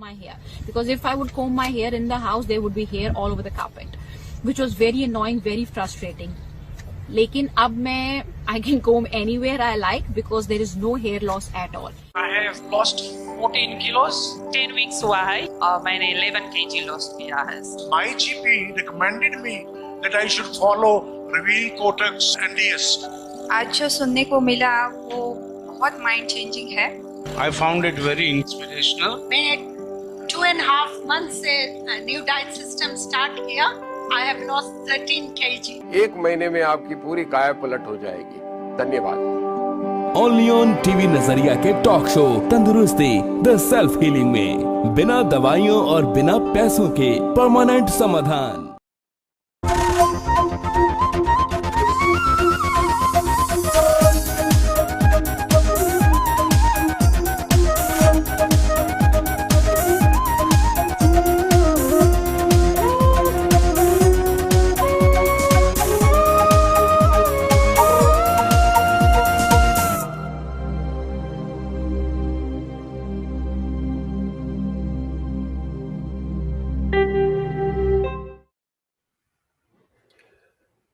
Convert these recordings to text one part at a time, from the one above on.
my hair, because if I would comb my hair in the house, there would be hair all over the carpet, which was very annoying, very frustrating. लेकिन अब मैं I can comb anywhere I like because there is no hair loss at all. I have lost 14 kilos. 10 weeks हुआ है और मैंने 11 kg lost किया है. My GP recommended me that I should follow Reveal Kotex NDS. आज जो सुनने को मिला वो बहुत माइंड चेंजिंग है. I found it very inspirational. मैं 2.5 months से न्यू डाइट सिस्टम स्टार्ट किया. I have lost 13 kg. 1 महीने में आपकी पूरी काया पलट हो जाएगी. धन्यवाद. ओनली ऑन टीवी नजरिया के टॉक शो तंदुरुस्ती द सेल्फ हीलिंग में बिना दवाइयों और बिना पैसों के परमानेंट समाधान.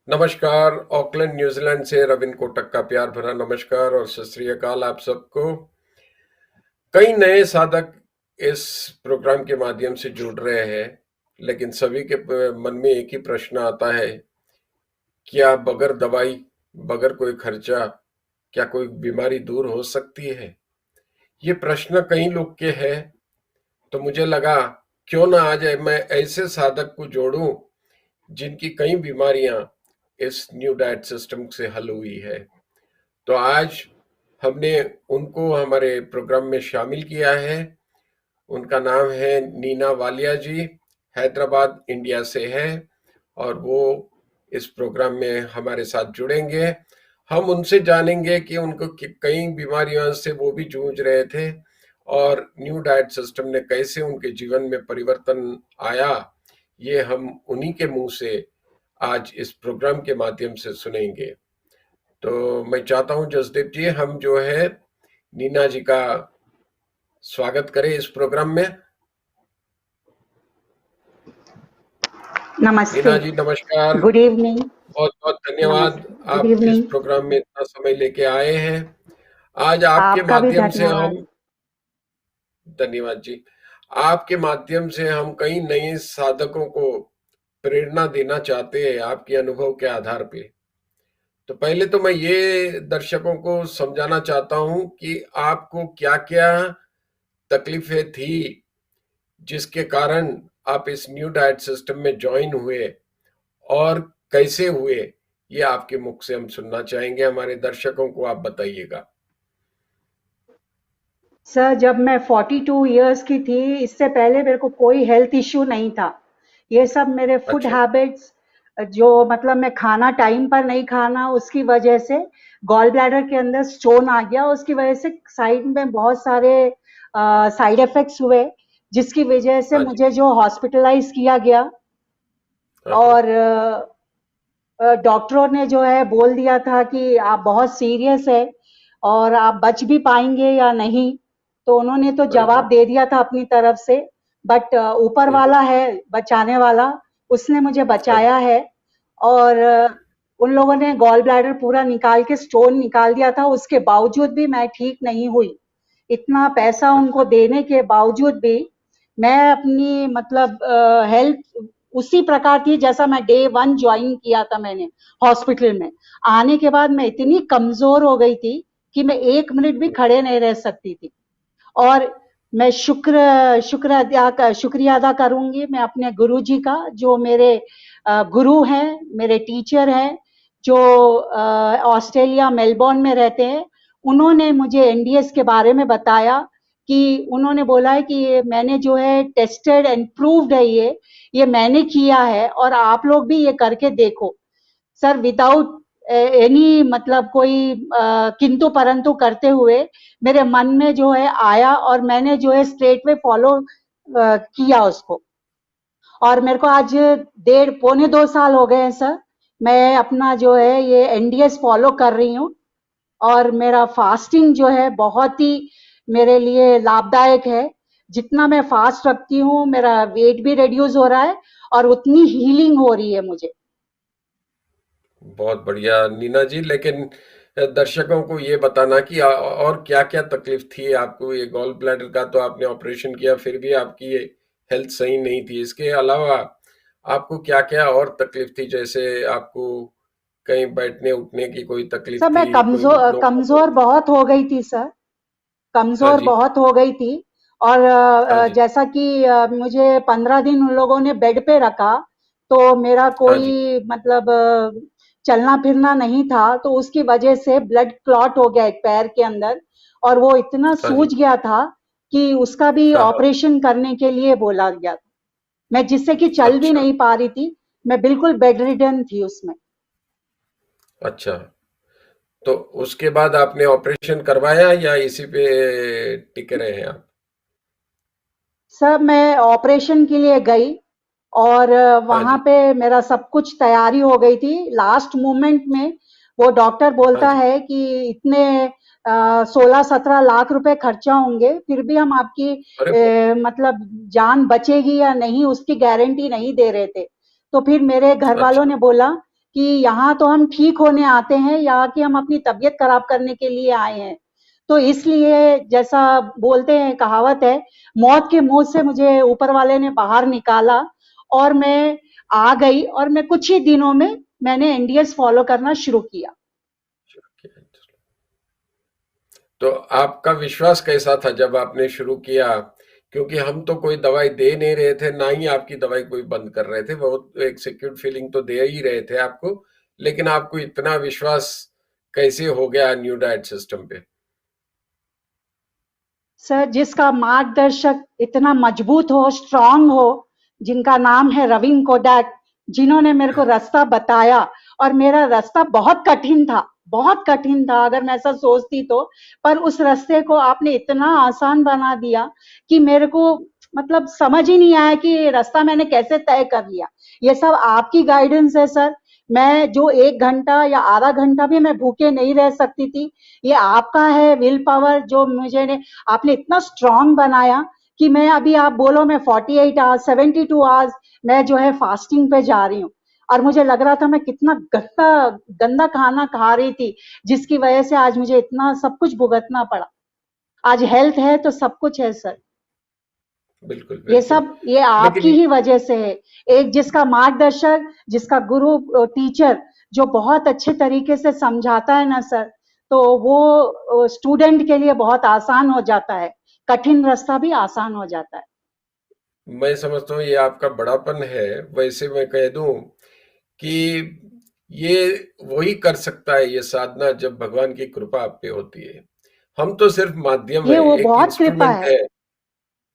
नमस्कार. ऑकलैंड न्यूजीलैंड से रविन कोटक का प्यार भरा नमस्कार और सत श्री अकाल आप सबको. कई नए साधक इस प्रोग्राम के माध्यम से जुड़ रहे हैं, लेकिन सभी के मन में एक ही प्रश्न आता है, क्या बगैर दवाई बगैर कोई खर्चा क्या कोई बीमारी दूर हो सकती है? ये प्रश्न कई लोग के है. तो मुझे लगा क्यों ना आज मैं ऐसे साधक को जोड़ूं जिनकी कई बीमारियां इस न्यू डाइट सिस्टम से हल हुई है. तो आज हमने उनको हमारे प्रोग्राम में शामिल किया है. उनका नाम है नीना वालिया जी, हैदराबाद इंडिया से है और वो इस प्रोग्राम में हमारे साथ जुड़ेंगे. हम उनसे जानेंगे कि उनको कई बीमारियों से वो भी जूझ रहे थे और न्यू डाइट सिस्टम ने कैसे उनके जीवन में परिवर्तन आया, ये हम उन्हीं के मुंह से आज इस प्रोग्राम के माध्यम से सुनेंगे. तो मैं चाहता हूं जसदेव जी, हम जो है नीना जी का स्वागत करें इस प्रोग्राम में. नमस्ते. नीना जी नमस्कार. Good evening. बहुत बहुत धन्यवाद. आप इस प्रोग्राम में इतना समय लेके आए हैं. आज आपके माध्यम से हम धन्यवाद जी. आपके माध्यम से हम कई नए साधकों को प्रेरणा देना चाहते हैं आपके अनुभव के आधार पे. तो पहले तो मैं ये दर्शकों को समझाना चाहता हूं कि आपको क्या क्या तकलीफें थी जिसके कारण आप इस न्यू डाइट सिस्टम में ज्वाइन हुए और कैसे हुए, ये आपके मुख से हम सुनना चाहेंगे. हमारे दर्शकों को आप बताइएगा. सर, जब मैं 42 इयर्स की थी, इससे पहले मेरे को कोई हेल्थ इश्यू नहीं था. ये सब मेरे फूड हैबिट्स, जो मतलब मैं खाना टाइम पर नहीं खाना, उसकी वजह से गॉल ब्लैडर के अंदर स्टोन आ गया. उसकी वजह से साइड में बहुत सारे साइड इफेक्ट्स हुए, जिसकी वजह से मुझे जो हॉस्पिटलाइज किया गया और डॉक्टरों ने जो है बोल दिया था कि आप बहुत सीरियस है और आप बच भी पाएंगे या नहीं. तो उन्होंने तो जवाब दे दिया था अपनी तरफ से, बट ऊपर वाला है बचाने वाला, उसने मुझे बचाया है. और उन लोगों ने गॉल ब्लैडर पूरा निकाल के स्टोन निकाल दिया था. उसके बावजूद भी मैं ठीक नहीं हुई. इतना पैसा उनको देने के बावजूद भी मैं अपनी मतलब हेल्थ उसी प्रकार थी जैसा मैं डे 1 ज्वाइन किया था. मैंने हॉस्पिटल में आने के बाद मैं इतनी कमजोर हो गई थी कि मैं 1 मिनट भी खड़े नहीं रह सकती थी. और मैं शुक्रिया अदा करूंगी मैं अपने गुरुजी का, जो मेरे गुरु हैं, मेरे टीचर हैं, जो ऑस्ट्रेलिया मेलबोर्न में रहते हैं. उन्होंने मुझे एनडीएस के बारे में बताया कि उन्होंने बोला है कि ये मैंने जो है टेस्टेड एंड प्रूव्ड है, ये मैंने किया है और आप लोग भी ये करके देखो. सर, विदाउट एनी मतलब कोई किंतु परंतु करते हुए मेरे मन में जो है आया और मैंने जो है स्ट्रेट वे फॉलो किया उसको. और मेरे को आज 1.5-2 साल हो गए हैं सर. मैं अपना जो है ये एनडीएस फॉलो कर रही हूँ और मेरा फास्टिंग जो है बहुत ही मेरे लिए लाभदायक है. जितना मैं फास्ट रखती हूँ मेरा वेट भी रिड्यूस हो रहा है और उतनी हीलिंग हो रही है मुझे। बहुत बढ़िया नीना जी। लेकिन दर्शकों को ये बताना कि और क्या क्या तकलीफ थी आपको। ये गॉल ब्लैडर का तो आपने ऑपरेशन किया, फिर भी आपकी ये हेल्थ सही नहीं थी। इसके अलावा आपको क्या क्या और तकलीफ थी? जैसे आपको कहीं बैठने उठने की कोई तकलीफ सर मैं थी, कोई घुटनों कमजोर बहुत हो गई थी सर, हाँ कमजोर जी, बहुत हो गई थी। और हाँ जी, जैसा कि मुझे 15 दिन उन लोगों ने बेड पे रखा, तो मेरा हाँ जी, कोई मतलब चलना फिरना नहीं था, तो उसकी वजह से ब्लड क्लॉट हो गया एक पैर के अंदर और वो इतना हाँ जी, सूज गया था कि उसका भी हाँ हाँ, ऑपरेशन करने के लिए बोला गया था। मैं जिससे कि चल भी अच्छा, नहीं पा रही थी, मैं बिल्कुल बेड रिडन थी उसमें। अच्छा। तो उसके बाद आपने ऑपरेशन करवाया या इसी पे टिके रहे हैं आप? सर मैं ऑपरेशन के लिए गई और हाँ वहां जी, पे मेरा सब कुछ तैयारी हो गई थी। लास्ट मोमेंट में वो डॉक्टर हाँ बोलता जी, है कि इतने 16-17 लाख रुपए खर्चा होंगे, फिर भी हम आपकी अरे बाप मतलब जान बचेगी या नहीं उसकी गारंटी नहीं दे रहे थे। तो फिर मेरे घर रे, वालों अच्छा, ने बोला कि यहाँ तो हम ठीक होने आते हैं, यहाँ की हम अपनी तबीयत खराब करने के लिए आए हैं। तो इसलिए जैसा बोलते हैं, कहावत है, मौत के मुंह से मुझे ऊपर वाले ने बाहर निकाला और मैं आ गई और मैं कुछ ही दिनों में मैंने एनडीएस फॉलो करना शुरू किया। तो आपका विश्वास कैसा था जब आपने शुरू किया? क्योंकि हम तो कोई दवाई दे नहीं रहे थे, ना ही आपकी दवाई कोई बंद कर रहे थे। बहुत एक सिक्योर फीलिंग तो दे ही रहे थे आपको, लेकिन आपको इतना विश्वास कैसे हो गया न्यू डाइट सिस्टम पे? सर जिसका मार्गदर्शक इतना मजबूत हो, स्ट्रांग हो, जिनका नाम है रवीन कोडैक, जिन्होंने मेरे को रास्ता बताया। और मेरा रास्ता बहुत कठिन था, बहुत कठिन था अगर मैं ऐसा सोचती तो, पर उस रास्ते को आपने इतना आसान बना दिया कि मेरे को मतलब समझ ही नहीं आया कि रास्ता मैंने कैसे तय कर लिया। ये सब आपकी गाइडेंस है सर। मैं जो 1 घंटा या आधा घंटा भी मैं भूखे नहीं रह सकती थी, ये आपका है विल पावर जो मुझे ने आपने इतना स्ट्रांग बनाया कि मैं अभी आप बोलो मैं 48 आवर्स 72 आवर्स मैं जो है फास्टिंग पे जा रही हूँ। और मुझे लग रहा था मैं कितना गंदा गंदा खाना खा रही थी, जिसकी वजह से आज मुझे इतना सब कुछ भुगतना पड़ा। आज हेल्थ है तो सब कुछ है सर। बिल्कुल, ये बिल्कुल। सब ये आपकी लेकिन ही वजह से है। एक जिसका मार्गदर्शक, जिसका गुरु टीचर जो बहुत अच्छे तरीके से समझाता है ना सर, तो वो स्टूडेंट के लिए बहुत आसान हो जाता है, कठिन रास्ता भी आसान हो जाता है। मैं समझता हूँ ये आपका बड़ापन है। वैसे मैं कह दूं कि ये वही कर सकता है ये साधना जब भगवान की कृपा आप पे होती है। हम तो सिर्फ माध्यम ये है, वो एक बहुत कृपा इंस्ट्रूमेंट है। है।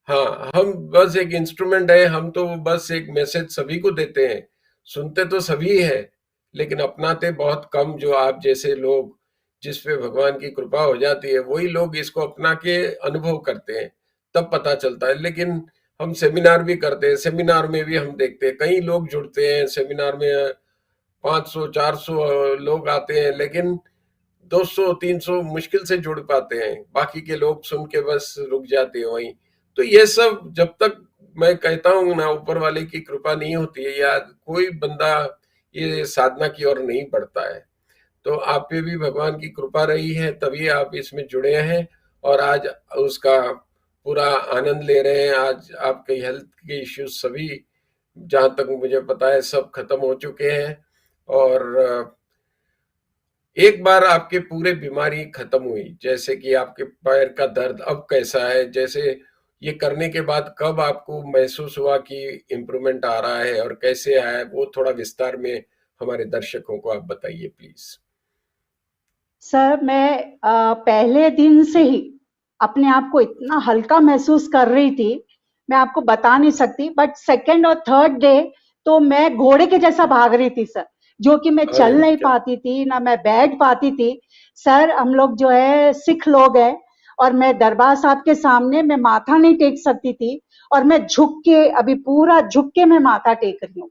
हाँ, हम बस एक इंस्ट्रूमेंट है। हम तो बस एक मैसेज सभी को देते हैं। सुनते तो सभी है, लेकिन अपनाते बहुत कम। जो आप जैसे लोग, जिस पे भगवान की कृपा हो जाती है, वही लोग इसको अपना के अनुभव करते हैं, तब पता चलता है। लेकिन हम सेमिनार भी करते हैं, सेमिनार में भी हम देखते हैं कई लोग जुड़ते हैं सेमिनार में, 500 400 लोग आते हैं, लेकिन 200 300 मुश्किल से जुड़ पाते हैं। बाकी के लोग सुन के बस रुक जाते हैं वहीं। तो ये सब जब तक, मैं कहता हूँ ना, ऊपर वाले की कृपा नहीं होती है, या कोई बंदा ये साधना की ओर नहीं बढ़ता है। तो आप पे भी भगवान की कृपा रही है, तभी आप इसमें जुड़े हैं और आज उसका पूरा आनंद ले रहे हैं। आज आपके हेल्थ के इश्यूज सभी, जहां तक मुझे पता है, सब खत्म हो चुके हैं। और एक बार आपके पूरे बीमारी खत्म हुई, जैसे कि आपके पैर का दर्द अब कैसा है? जैसे ये करने के बाद कब आपको महसूस हुआ कि इम्प्रूवमेंट आ रहा है और कैसे आया है? वो थोड़ा विस्तार में हमारे दर्शकों को आप बताइए प्लीज। सर मैं पहले दिन से ही अपने आप को इतना हल्का महसूस कर रही थी, मैं आपको बता नहीं सकती। बट सेकंड और थर्ड डे तो मैं घोड़े के जैसा भाग रही थी सर, जो कि मैं अरे चल नहीं क्या! पाती थी, ना मैं बैठ पाती थी। सर हम लोग जो है सिख लोग हैं और मैं दरबार साहब के सामने मैं माथा नहीं टेक सकती थी, और मैं झुक के अभी पूरा झुक के मैं माथा टेक रही हूँ।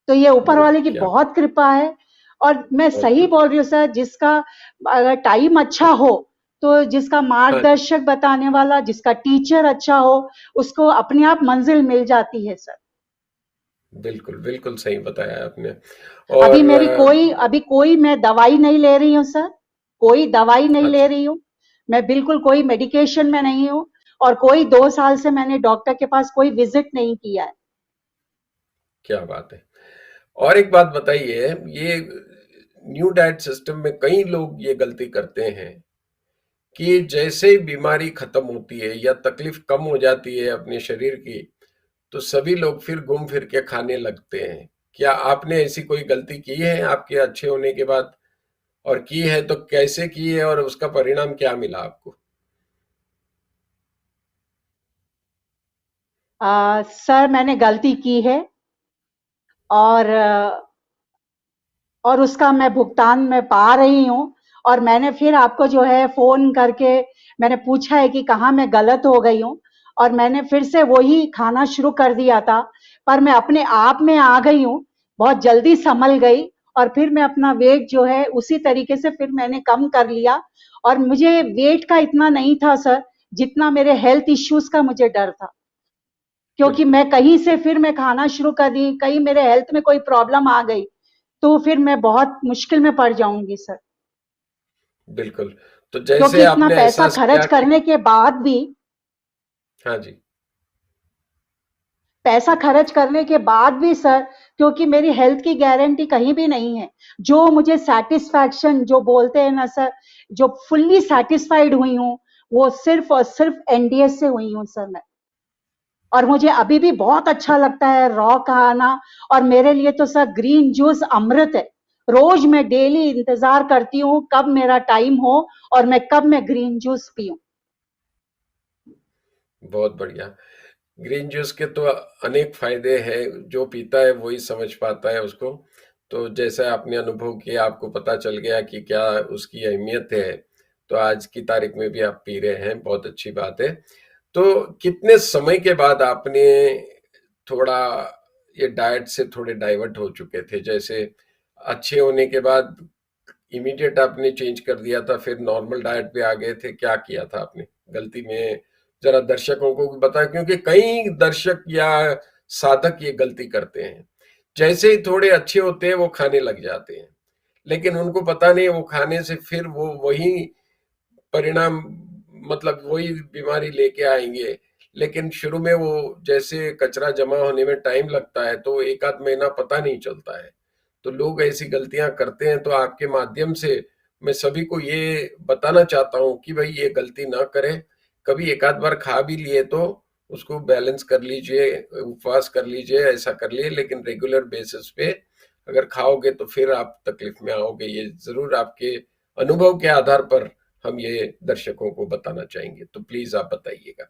तो ये ऊपर बहुत वाले की क्या! बहुत कृपा है। और मैं बहुत सही बढ़िया। बोल रही हूँ सर, जिसका अगर टाइम अच्छा हो तो जिसका मार्गदर्शक बताने वाला, जिसका टीचर अच्छा हो, उसको अपने आप मंजिल मिल जाती है सर। बिल्कुल बिल्कुल सही बताया आपने। अभी और मेरी अभी कोई मैं दवाई नहीं ले रही हूँ सर, कोई दवाई नहीं ले रही हूँ, मैं बिल्कुल कोई मेडिकेशन में नहीं हूँ, और कोई 2 साल से मैंने डॉक्टर के पास कोई विजिट नहीं किया है। क्या बात है। और एक बात बताइए, ये न्यू डाइट सिस्टम में कई लोग ये गलती करते हैं कि जैसे ही बीमारी खत्म होती है या तकलीफ कम हो जाती है अपने शरीर की, तो सभी लोग फिर घूम फिर के खाने लगते हैं। क्या आपने ऐसी कोई गलती की है आपके अच्छे होने के बाद, और की है तो कैसे की है और उसका परिणाम क्या मिला आपको? सर मैंने गलती की है, और उसका मैं भुगतान मैं पा रही हूँ, और मैंने फिर आपको जो है फोन करके मैंने पूछा है कि कहाँ मैं गलत हो गई हूँ, और मैंने फिर से वही खाना शुरू कर दिया था, पर मैं अपने आप में आ गई हूँ, बहुत जल्दी संभल गई, और फिर मैं अपना वेट जो है उसी तरीके से फिर मैंने कम कर लिया। और मुझे वेट का इतना नहीं था सर, जितना मेरे हेल्थ इश्यूज का मुझे डर था, क्योंकि मैं कहीं से फिर मैं खाना शुरू कर दी, कहीं मेरे हेल्थ में कोई प्रॉब्लम आ गई तो फिर मैं बहुत मुश्किल में पड़ जाऊंगी सर। बिल्कुल। तो क्योंकि जैसे इतना आपने पैसा एहसास खर्च किया कि करने के बाद भी, हाँ जी, पैसा खर्च करने के बाद भी सर, क्योंकि मेरी हेल्थ की गारंटी कहीं भी नहीं है। जो मुझे सेटिस्फैक्शन जो बोलते हैं ना सर, जो फुल्ली सेटिस्फाइड हुई हूँ, वो सिर्फ और सिर्फ एनडीएस से हुई हूँ सर मैं। और मुझे अभी भी बहुत अच्छा लगता है रॉ खाना, और मेरे लिए तो सर ग्रीन जूस अमृत है। रोज मैं डेली इंतजार करती हूँ कब मेरा टाइम हो और मैं कब मैं ग्रीन जूस पीऊं। बहुत बढ़िया। ग्रीन जूस के तो अनेक फायदे हैं, जो पीता है वही समझ पाता है उसको। तो जैसा आपने अनुभव किया, आपको पता चल गया कि क्या उसकी अहमियत है, तो आज की तारीख में भी आप पी रहे हैं, बहुत अच्छी बात है। तो कितने समय के बाद आपने थोड़ा ये डाइट से थोड़े डाइवर्ट हो चुके थे? जैसे अच्छे होने के बाद इमीडिएट आपने चेंज कर दिया था, फिर नॉर्मल डाइट पे आ गए थे, क्या किया था आपने गलती में? जरा दर्शकों को भी बताएं, क्योंकि कई दर्शक या साधक ये गलती करते हैं। जैसे ही थोड़े अच्छे होते हैं वो खाने लग जाते हैं, लेकिन उनको पता नहीं वो खाने से फिर वो वही परिणाम, मतलब वही बीमारी लेके आएंगे। लेकिन शुरू में वो जैसे कचरा जमा होने में टाइम लगता है, तो एक आध महीना पता नहीं चलता है। तो लोग ऐसी गलतियां करते हैं। तो आपके माध्यम से मैं सभी को ये बताना चाहता हूं कि भाई ये गलती ना करें। कभी एक आध बार खा भी लिए तो उसको बैलेंस कर लीजिए, उपवास कर लीजिए, ऐसा कर लिए, लेकिन रेगुलर बेसिस पे अगर खाओगे तो फिर आप तकलीफ में आओगे। ये जरूर आपके अनुभव के आधार पर हम ये दर्शकों को बताना चाहेंगे, तो प्लीज आप बताइएगा।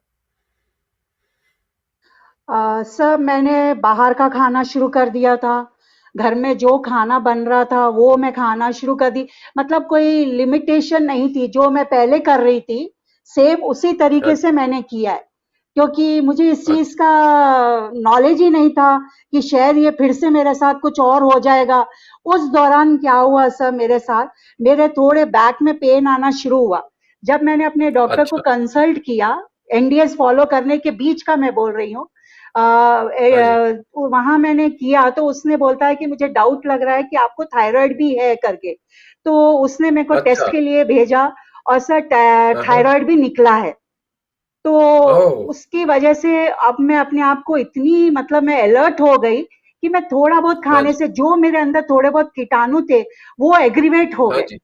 सर मैंने बाहर का खाना शुरू कर दिया था, घर में जो खाना बन रहा था वो मैं खाना शुरू कर दी। मतलब कोई लिमिटेशन नहीं थी, जो मैं पहले कर रही थी सेम उसी तरीके से मैंने किया है, क्योंकि मुझे इस चीज का नॉलेज ही नहीं था कि शायद ये फिर से मेरे साथ कुछ और हो जाएगा। उस दौरान क्या हुआ सर मेरे साथ, मेरे थोड़े बैक में पेन आना शुरू हुआ। जब मैंने अपने डॉक्टर को अच्छा। कंसल्ट किया, एनडीएस फॉलो करने के बीच का मैं बोल रही हूँ, वहां मैंने किया तो उसने बोलता है कि मुझे डाउट लग रहा है कि आपको थायराइड भी है करके। तो उसने मेरे को अच्छा। टेस्ट के लिए भेजा, और सर हाँ। थायराइड भी निकला है। तो ओह। उसकी वजह से अब मैं अपने आप को इतनी, मतलब मैं अलर्ट हो गई कि मैं थोड़ा बहुत हाँ खाने जी। से जो मेरे अंदर थोड़े बहुत कीटाणु थे वो एग्रीवेट हो हाँ गए, जी।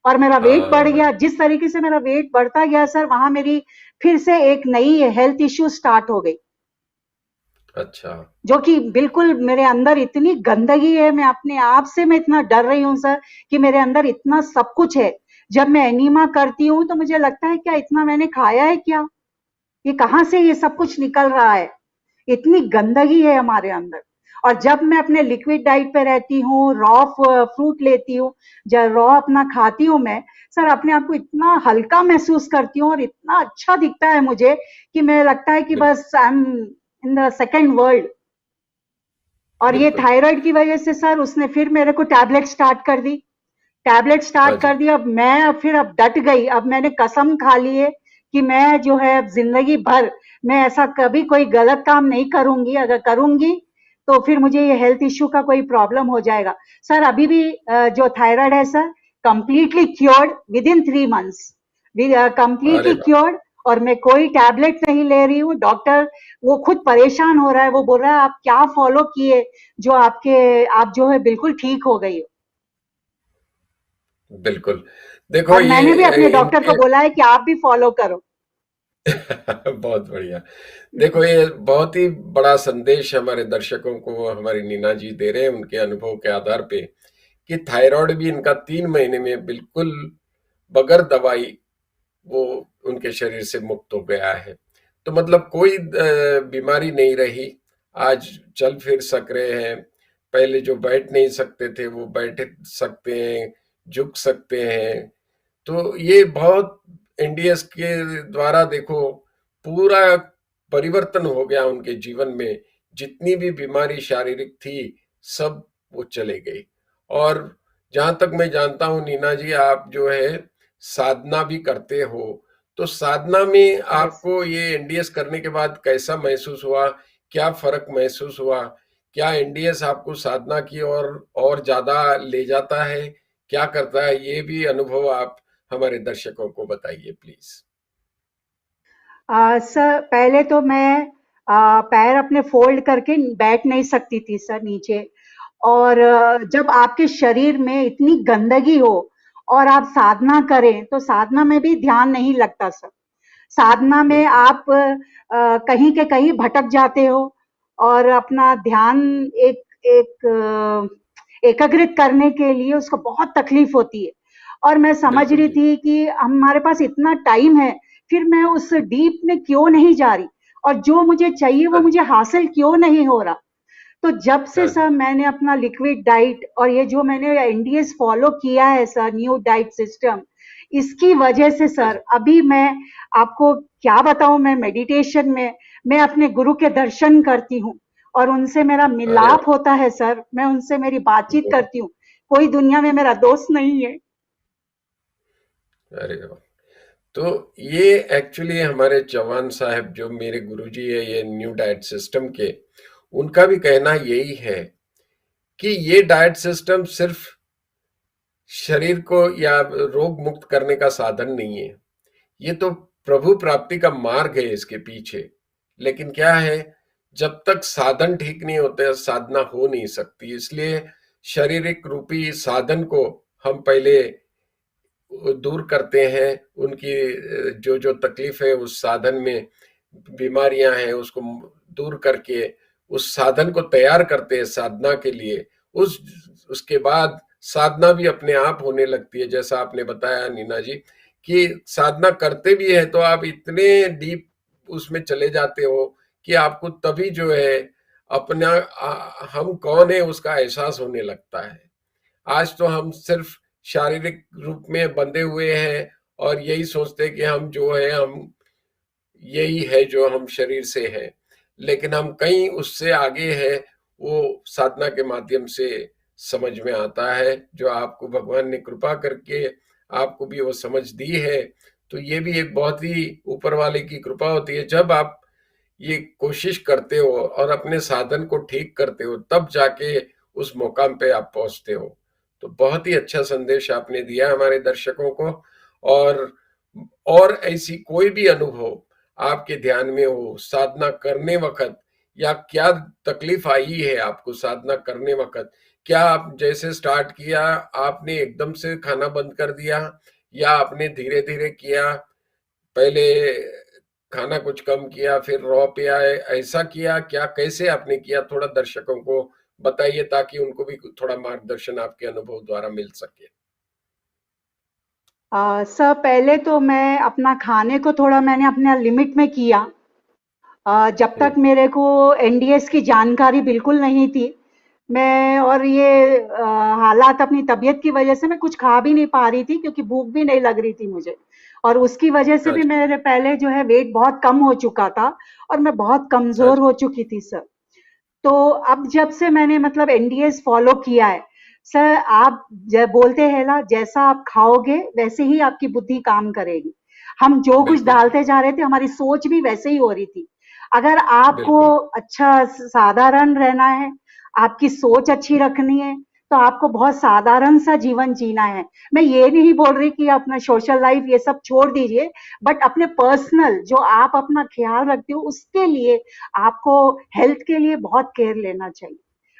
और मेरा वेट बढ़ हाँ। गया। जिस तरीके से मेरा वेट बढ़ता गया सर, वहां मेरी फिर से एक नई हेल्थ इश्यू स्टार्ट हो गई, अच्छा। जो कि बिल्कुल मेरे अंदर इतनी गंदगी है। मैं अपने आप से मैं इतना डर रही हूँ सर कि मेरे अंदर इतना सब कुछ है। जब मैं एनीमा करती हूँ तो मुझे लगता है क्या इतना मैंने खाया है क्या, ये कहाँ से ये सब कुछ निकल रहा है, इतनी गंदगी है हमारे अंदर। और जब मैं अपने लिक्विड डाइट पे रहती हूँ, रॉ फ्रूट लेती हूँ, जब रॉ अपना खाती हूँ मैं सर, अपने आप को इतना हल्का महसूस करती हूँ और इतना अच्छा दिखता है मुझे कि मैं लगता है कि बिल्कुल। बस I am in the second world. और ये बिल्कुल। थायराइड की वजह से सर उसने फिर मेरे को टैबलेट स्टार्ट कर दी, टैबलेट हाँ स्टार्ट जी। कर दिया। अब डट गई। अब मैंने कसम खा ली है कि मैं जो है अब जिंदगी भर मैं ऐसा कभी कोई गलत काम नहीं करूंगी। अगर करूंगी तो फिर मुझे ये हेल्थ इश्यू का कोई प्रॉब्लम हो जाएगा। सर अभी भी जो थायराइड है sir, completely cured with in 3 months, अरे कंप्लीटली वाह! क्योर्ड। और मैं कोई टैबलेट नहीं ले रही हूँ। डॉक्टर वो खुद परेशान हो रहा है, वो बोल रहा है आप क्या फॉलो किए जो आप जो है बिल्कुल ठीक हो गई हो। बिल्कुल। देखो और ये मैंने भी अपने डॉक्टर को इनके बोला है कि आप भी फॉलो करो। बहुत बढ़िया। देखो ये बहुत ही बड़ा संदेश हमारे दर्शकों को हमारी नीना जी दे रहे हैं उनके अनुभव के आधार पे कि थायराइड भी इनका 3 महीने में बिल्कुल बगैर दवाई वो उनके शरीर से मुक्त हो गया है। तो मतलब कोई बीमारी नहीं रही। आज चल फिर सक रहे हैं। पहले जो बैठ नहीं सकते थे वो बैठ सकते हैं, झुक सकते हैं। तो ये बहुत एनडीएस के द्वारा देखो पूरा परिवर्तन हो गया उनके जीवन में। जितनी भी बीमारी शारीरिक थी सब वो चले गई। और जहां तक मैं जानता हूं नीना जी आप जो है साधना भी करते हो। तो साधना में यस। आपको ये एनडीएस करने के बाद कैसा महसूस हुआ? क्या फर्क महसूस हुआ? क्या एनडीएस आपको साधना की और ज्यादा ले जाता है? क्या करता है? ये भी अनुभव आप हमारे दर्शकों को बताइए प्लीज। सर पहले तो मैं पैर अपने फोल्ड करके बैठ नहीं सकती थी सर नीचे। और जब आपके शरीर में इतनी गंदगी हो और आप साधना करें तो साधना में भी ध्यान नहीं लगता सर। साधना में बिल्कुल। आप कहीं के कहीं भटक जाते हो और अपना ध्यान एक एक एकाग्रित करने के लिए उसको बहुत तकलीफ होती है। और मैं समझ बिल्कुल रही जी। थी कि हमारे पास इतना टाइम है, फिर मैं उस डीप में क्यों नहीं जा रही और जो मुझे चाहिए वो हाँ मुझे हासिल क्यों नहीं हो रहा। तो जब से हाँ सर जी। मैंने अपना लिक्विड डाइट और ये जो मैंने एनडीएस फॉलो किया है सर, न्यू डाइट सिस्टम, इसकी वजह से हाँ सर जी। अभी मैं आपको क्या बताऊं, मैं मेडिटेशन में मैं अपने गुरु के दर्शन करती हूँ और उनसे मेरा अरे मिलाप होता है सर। मैं उनसे मेरी बातचीत वाह! करती हूँ। कोई दुनिया में मेरा दोस्त नहीं है। अरे वाह! तो ये एक्चुअली हमारे चौहान साहब जो मेरे गुरुजी है ये न्यू डाइट सिस्टम के, उनका भी कहना यही है कि ये डाइट सिस्टम सिर्फ शरीर को या रोग मुक्त करने का साधन नहीं है। ये तो प्रभु प्राप्ति का मार्ग है इसके पीछे। लेकिन क्या है, जब तक साधन ठीक नहीं होते साधना हो नहीं सकती। इसलिए शारीरिक रूपी साधन को हम पहले दूर करते हैं। उनकी जो जो तकलीफ है उस साधन में, बीमारियां हैं उसको दूर करके उस साधन को तैयार करते हैं साधना के लिए। उसके बाद साधना भी अपने आप होने लगती है। जैसा आपने बताया नीना जी कि साधना करते भी है तो आप इतने डीप उसमें चले जाते हो कि आपको तभी जो है अपना हम कौन है उसका एहसास होने लगता है। आज तो हम सिर्फ शारीरिक रूप में बंधे हुए हैं और यही सोचते हैं कि हम जो है हम यही है जो हम शरीर से है। लेकिन हम कहीं उससे आगे है, वो साधना के माध्यम से समझ में आता है। जो आपको भगवान ने कृपा करके आपको भी वो समझ दी है, तो ये भी एक बहुत ही ऊपर वाले की कृपा होती है। जब आप ये कोशिश करते हो और अपने साधन को ठीक करते हो तब जाके उस मुकाम पे आप पहुंचते हो। तो बहुत ही अच्छा संदेश आपने दिया हमारे दर्शकों को। और ऐसी कोई भी अनुभव आपके ध्यान में हो साधना करने वक्त, या क्या तकलीफ आई है आपको साधना करने वक्त? क्या आप जैसे स्टार्ट किया आपने एकदम से खाना बंद कर दिया, या आपने धीरे धीरे किया? पहले खाना कुछ कम किया फिर रॉ पे आए, ऐसा किया क्या? कैसे आपने किया? थोड़ा दर्शकों को बताइए ताकि उनको भी थोड़ा मार्गदर्शन आपके अनुभव द्वारा मिल सके। सर पहले तो मैं अपना खाने को थोड़ा मैंने अपने लिमिट में किया। जब तक मेरे को एनडीएस की जानकारी बिल्कुल नहीं थी, मैं और ये हालात अपनी तबीयत की वजह से मैं कुछ खा भी नहीं पा रही थी क्योंकि भूख भी नहीं लग रही थी मुझे। और उसकी वजह से भी अच्छा। मेरे पहले जो है वेट बहुत कम हो चुका था और मैं बहुत कमजोर अच्छा। हो चुकी थी सर। तो अब जब से मैंने मतलब एनडीएस फॉलो किया है सर आप बोलते हैं ना, जैसा आप खाओगे वैसे ही आपकी बुद्धि काम करेगी। हम जो कुछ बिल्कुल डालते जा रहे थे, हमारी सोच भी वैसे ही हो रही थी। अगर आपको बिल्कुल अच्छा साधारण रहना है, आपकी सोच अच्छी रखनी है, तो आपको बहुत साधारण सा जीवन जीना है। मैं ये नहीं बोल रही कि अपना सोशल लाइफ ये सब छोड़ दीजिए, बट अपने पर्सनल जो आप अपना ख्याल रखते हो, उसके लिए आपको हेल्थ के लिए बहुत केयर लेना चाहिए।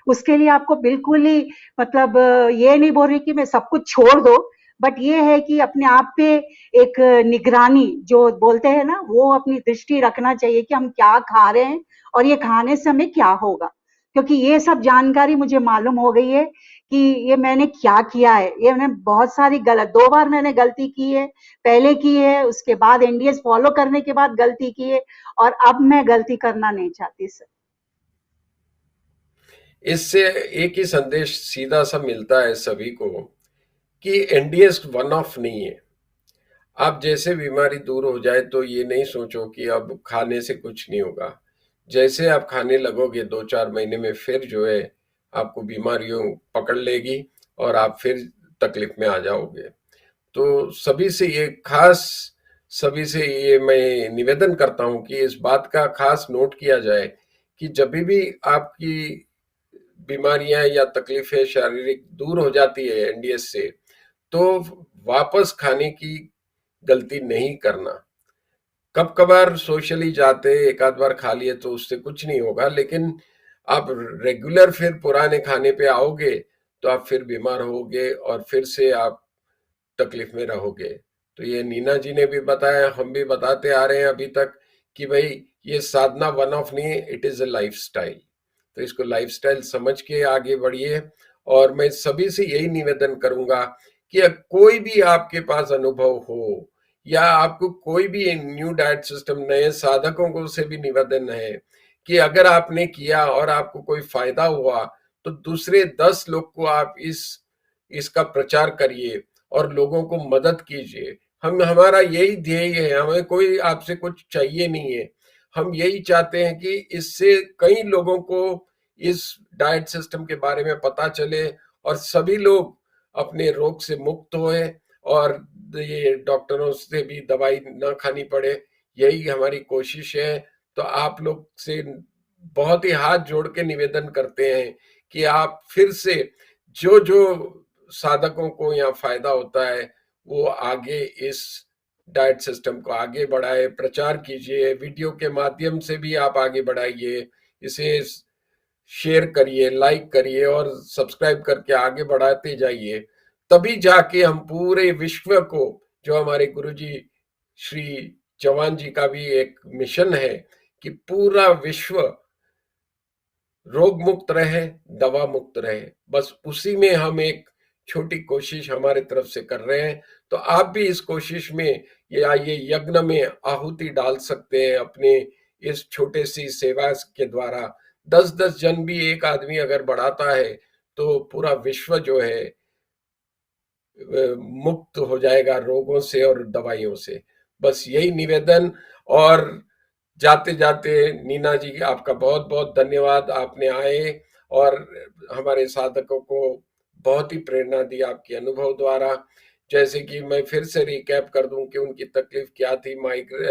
उसके लिए आपको बिल्कुल ही मतलब ये नहीं बोल रही कि मैं सब कुछ छोड़ दो, बट ये है कि अपने आप पे एक निगरानी जो बोलते हैं ना, वो अपनी दृष्टि रखना चाहिए कि हम क्या खा रहे हैं और ये खाने से हमें क्या होगा। क्योंकि ये सब जानकारी मुझे मालूम हो गई है कि ये मैंने क्या किया है। ये मैंने बहुत सारी गलत 2 बार मैंने गलती की है, पहले की है, उसके बाद एनडीएस फॉलो करने के बाद गलती की है, और अब मैं गलती करना नहीं चाहती सर। इससे एक ही संदेश सीधा सा मिलता है सभी को कि एनडीएस वन ऑफ नहीं है। आप जैसे बीमारी दूर हो जाए तो ये नहीं सोचो कि अब खाने से कुछ नहीं होगा। जैसे आप खाने लगोगे 2-4 महीने में फिर जो है आपको बीमारियों पकड़ लेगी और आप फिर तकलीफ में आ जाओगे। तो सभी से ये मैं निवेदन करता हूं कि इस बात का खास नोट किया जाए कि जब भी आपकी बीमारियां या तकलीफें शारीरिक दूर हो जाती है एनडीएस से, तो वापस खाने की गलती नहीं करना। कब कभार सोशली जाते एक आध बार खा लिए तो उससे कुछ नहीं होगा, लेकिन आप रेगुलर फिर पुराने खाने पे आओगे तो आप फिर बीमार होगे और फिर से आप तकलीफ में रहोगे। तो ये नीना जी ने भी बताया, हम भी बताते आ रहे हैं अभी तक कि भाई ये साधना वन ऑफ नहीं है, इट इज अ लाइफस्टाइल। तो इसको लाइफस्टाइल समझ के आगे बढ़िए। और मैं सभी से यही निवेदन करूंगा कि कोई भी आपके पास अनुभव हो या आपको कोई भी न्यू डाइट सिस्टम, नए साधकों को से भी निवेदन है कि अगर आपने किया और आपको कोई फायदा हुआ तो दूसरे 10 लोग को आप इसका प्रचार करिए और लोगों को मदद कीजिए। हमारा यही ध्येय है, हमें कोई आपसे कुछ चाहिए नहीं है। हम यही चाहते हैं कि इससे कई लोगों को इस डाइट सिस्टम के बारे में पता चले और सभी लोग अपने रोग से मुक्त होए और ये डॉक्टरों से भी दवाई ना खानी पड़े। यही हमारी कोशिश है। तो आप लोग से बहुत ही हाथ जोड़ के निवेदन करते हैं कि आप फिर से जो जो साधकों को यहाँ फायदा होता है वो आगे इस डाइट सिस्टम को आगे बढ़ाए, प्रचार कीजिए, वीडियो के माध्यम से भी आप आगे बढ़ाइए, इसे शेयर करिए, लाइक करिए और सब्सक्राइब करके आगे बढ़ाते जाइए। तभी जाके हम पूरे विश्व को, जो हमारे गुरुजी श्री चौहान जी का भी एक मिशन है कि पूरा विश्व रोग मुक्त रहे, दवा मुक्त रहे, बस उसी में हम एक छोटी कोशिश हमारे तरफ से कर रहे हैं। तो आप भी इस कोशिश में या ये यज्ञ में आहुति डाल सकते हैं अपने इस छोटे सी सेवा के द्वारा। 10-10 जन भी एक आदमी अगर बढ़ाता है तो पूरा विश्व जो है मुक्त हो जाएगा रोगों से और दवाइयों से। बस यही निवेदन। और जाते जाते नीना जी आपका बहुत बहुत धन्यवाद, आपने आए और हमारे साधकों को बहुत ही प्रेरणा दी आपके अनुभव द्वारा। जैसे कि मैं फिर से रिकैप कर दूं कि उनकी तकलीफ क्या थी।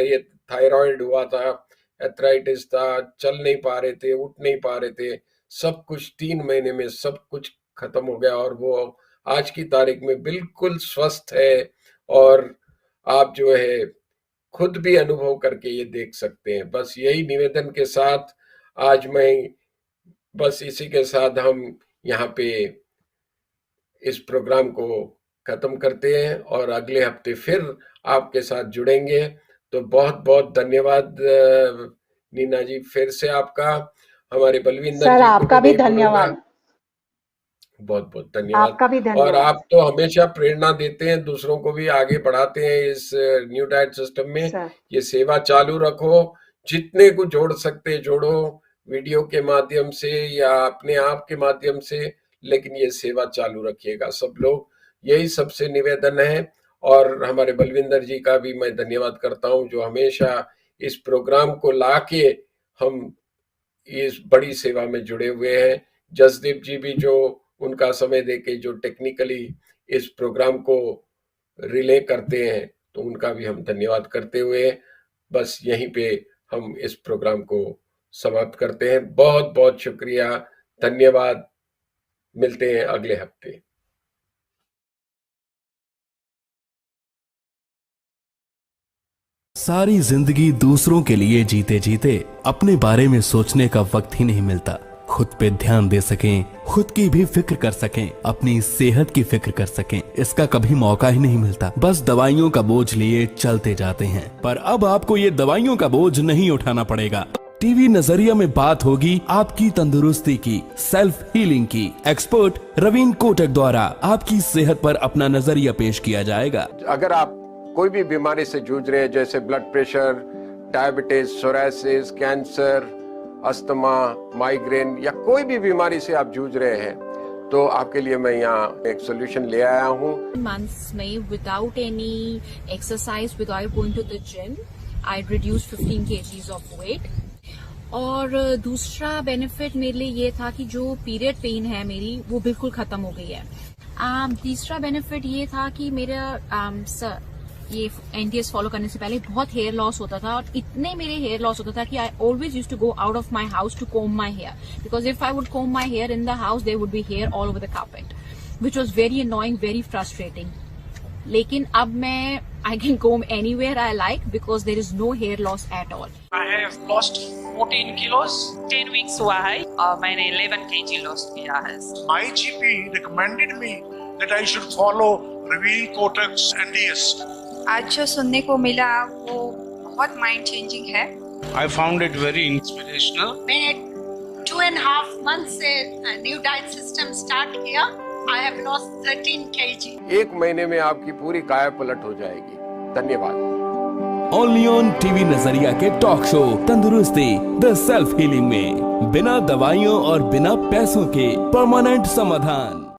ये थायराइड हुआ था, एथराइटिस था, चल नहीं पा रहे थे, उठ नहीं पा रहे थे, सब कुछ 3 महीने में सब कुछ खत्म हो गया और वो आज की तारीख में बिल्कुल स्वस्थ है। और आप जो है खुद भी अनुभव करके ये देख सकते हैं। बस यही निवेदन के साथ आज मैं बस इसी के साथ हम यहाँ पे इस प्रोग्राम को खत्म करते हैं और अगले हफ्ते फिर आपके साथ जुड़ेंगे। तो बहुत बहुत धन्यवाद नीना जी, फिर से आपका। हमारे बलविंदर सर जी को आपका भी नहीं भूलूंगा। धन्यवाद। बहुत बहुत धन्यवाद। आपका भी और धन्यवाद। आप तो हमेशा प्रेरणा देते हैं, दूसरों को भी आगे बढ़ाते हैं इस न्यू डाइट सिस्टम में। सर ये सेवा चालू रखो, जितने को जोड़ सकते जोड़ो, वीडियो के माध्यम से या अपने आप के माध्यम से, लेकिन ये सेवा चालू रखिएगा सब लोग, यही सबसे निवेदन है। और हमारे बलविंदर जी का भी मैं धन्यवाद करता हूँ जो हमेशा इस प्रोग्राम को लाके हम इस बड़ी सेवा में जुड़े हुए हैं। जसदीप जी भी जो उनका समय देके जो टेक्निकली इस प्रोग्राम को रिले करते हैं, तो उनका भी हम धन्यवाद करते हुए बस यहीं पे हम इस प्रोग्राम को समाप्त करते हैं। बहुत बहुत शुक्रिया, धन्यवाद। मिलते हैं अगले हफ्ते। सारी जिंदगी दूसरों के लिए जीते जीते अपने बारे में सोचने का वक्त ही नहीं मिलता। खुद पे ध्यान दे सकें, खुद की भी फिक्र कर सकें, अपनी सेहत की फिक्र कर सकें, इसका कभी मौका ही नहीं मिलता। बस दवाइयों का बोझ लिए चलते जाते हैं। पर अब आपको ये दवाइयों का बोझ नहीं उठाना पड़ेगा। टीवी नजरिया में बात होगी आपकी तंदुरुस्ती की, सेल्फ हीलिंग की। एक्सपर्ट रवीन कोटक द्वारा आपकी सेहत पर अपना नजरिया पेश किया जाएगा। अगर आप कोई भी बीमारी से जूझ रहे हैं, जैसे blood pressure, diabetes, psoriasis, cancer, asthma, migraine या कोई भी बीमारी से आप जूझ रहे हैं, तो आपके लिए मैं यहाँ एक सोल्यूशन ले आया हूँ। months में without any exercise, without going to the gym, I reduced 15 kgs of weight. और दूसरा बेनिफिट मेरे लिए ये था कि जो पीरियड पेन है मेरी, वो बिल्कुल खत्म हो गई है। तीसरा बेनिफिट ये था कि मेरा ये एनटीएस फॉलो करने से पहले बहुत हेयर लॉस होता था, और इतने मेरे हेयर लॉस होता था कि I always used to go out of my house to comb my hair, because if I would comb my hair in the house there would be hair all over the carpet, which was very annoying, very frustrating. लेकिन अब मैं I can comb anywhere I like because there is no hair loss at all. I have lost 14 kilos, 10 weeks हुआ है और मैंने 11 kg lost किया है। My GP recommended me that I should follow Raveen Kotak's NDS. आज जो सुनने को मिला वो बहुत माइंड चेंजिंग है। I found it very inspirational. मैंने 2.5 months से न्यू डाइट सिस्टम स्टार्ट किया। I have lost 13 kg. एक महीने में आपकी पूरी काया पलट हो जाएगी। धन्यवाद। ओनली ऑन टीवी नजरिया के टॉक शो तंदुरुस्ती द सेल्फ हीलिंग में बिना दवाइयों और बिना पैसों के परमानेंट समाधान।